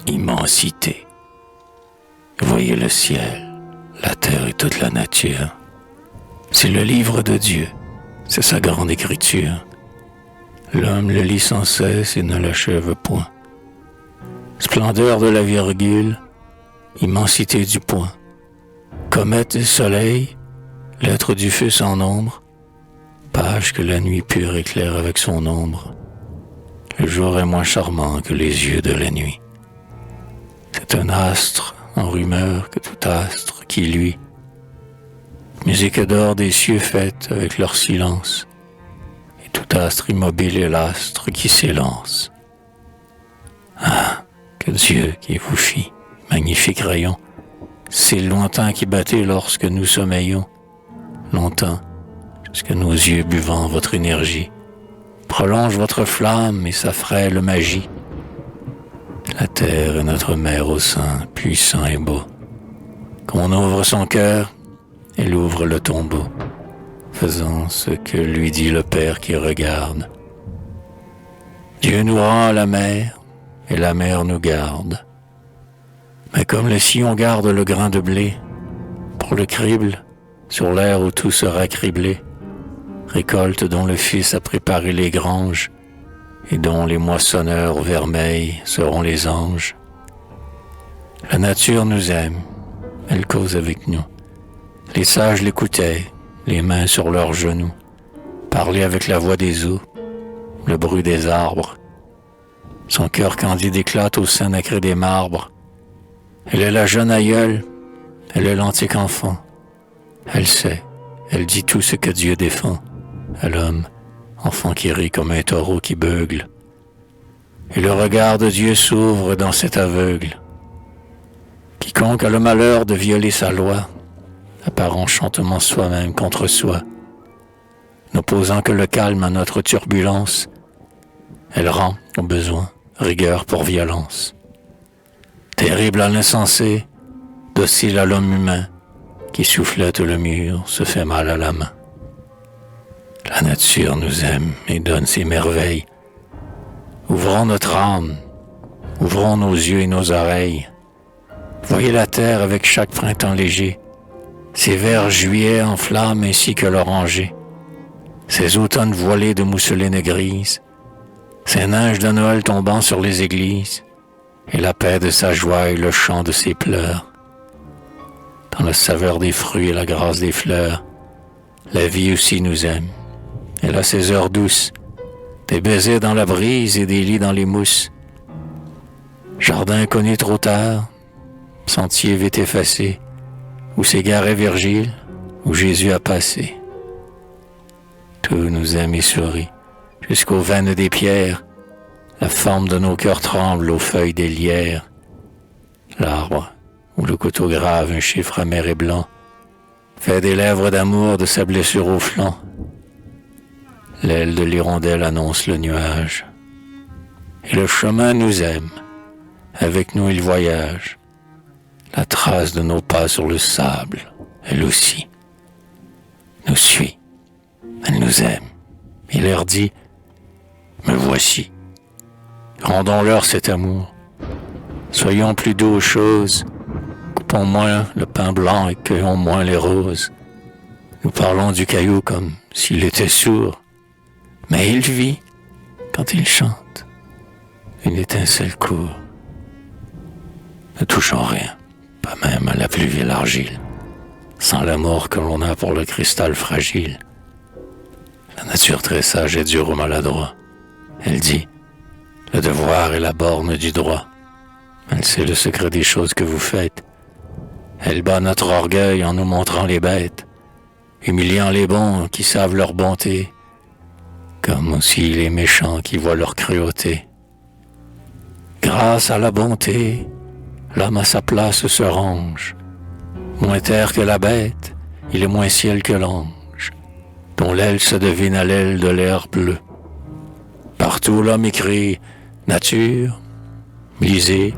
immensité. Voyez le ciel, la terre et toute la nature. C'est le livre de Dieu, c'est sa grande écriture. L'homme le lit sans cesse et ne l'achève point. Splendeur de la virgule, immensité du point. Comète et soleil, lettre du feu sans nombre, page que la nuit pure éclaire avec son ombre. Le jour est moins charmant que les yeux de la nuit. C'est un astre en rumeur que tout astre qui luit. Musique d'or des cieux faite avec leur silence, et tout astre immobile est l'astre qui s'élance. Ah, que Dieu qui vous fit, magnifique rayon, c'est lointain qui battait lorsque nous sommeillons, longtemps, jusque nos yeux buvant votre énergie, prolonge votre flamme et sa frêle magie. La terre est notre mère au sein, puissant et beau. Qu'on ouvre son cœur, elle ouvre le tombeau, faisant ce que lui dit le Père qui regarde. Dieu nous rend la mer, et la mer nous garde. Mais comme le sillon garde le grain de blé, pour le crible, sur l'air où tout sera criblé, récolte dont le Fils a préparé les granges, et dont les moissonneurs vermeils seront les anges. La nature nous aime, elle cause avec nous. Les sages l'écoutaient, les mains sur leurs genoux, parler avec la voix des eaux, le bruit des arbres. Son cœur candide éclate au sein nacré des marbres. Elle est la jeune aïeule, elle est l'antique enfant. Elle sait, elle dit tout ce que Dieu défend à l'homme, enfant qui rit comme un taureau qui beugle. Et le regard de Dieu s'ouvre dans cet aveugle. Quiconque a le malheur de violer sa loi, appart enchantement soi-même contre soi. N'opposant que le calme à notre turbulence, elle rend, au besoin, rigueur pour violence. Terrible à l'insensé, docile à l'homme humain, qui soufflette le mur, se fait mal à la main. La nature nous aime et donne ses merveilles. Ouvrons notre âme, ouvrons nos yeux et nos oreilles. Voyez la terre avec chaque printemps léger, ses verts juillets en flammes ainsi que l'oranger, ses automnes voilés de mousseline grise, ses neiges de Noël tombant sur les églises, et la paix de sa joie et le chant de ses pleurs. Dans la saveur des fruits et la grâce des fleurs, la vie aussi nous aime. Elle a ses heures douces, des baisers dans la brise et des lits dans les mousses. Jardin connu trop tard, sentier vite effacé, où s'égarait Virgile, où Jésus a passé. Tout nous aime et sourit, jusqu'aux veines des pierres, la forme de nos cœurs tremble aux feuilles des lierres. L'arbre, où le couteau grave un chiffre amer et blanc, fait des lèvres d'amour de sa blessure au flanc. L'aile de l'hirondelle annonce le nuage. Et le chemin nous aime, avec nous il voyage. La trace de nos pas sur le sable, elle aussi, nous suit. Elle nous aime. Il leur dit, me voici. Rendons-leur cet amour. Soyons plus doux aux choses. Coupons moins le pain blanc et cueillons moins les roses. Nous parlons du caillou comme s'il était sourd. Mais il vit quand il chante. Une étincelle court. Ne touchons rien, pas même à la plus vieille argile, sans l'amour que l'on a pour le cristal fragile. La nature très sage est dure aux maladroits. Elle dit, le devoir est la borne du droit. Elle sait le secret des choses que vous faites. Elle bat notre orgueil en nous montrant les bêtes, humiliant les bons qui savent leur bonté, comme aussi les méchants qui voient leur cruauté. Grâce à la bonté, l'homme à sa place se range. Moins terre que la bête, il est moins ciel que l'ange, dont l'aile se devine à l'aile de l'air bleu. Partout l'homme écrit « Nature », lisez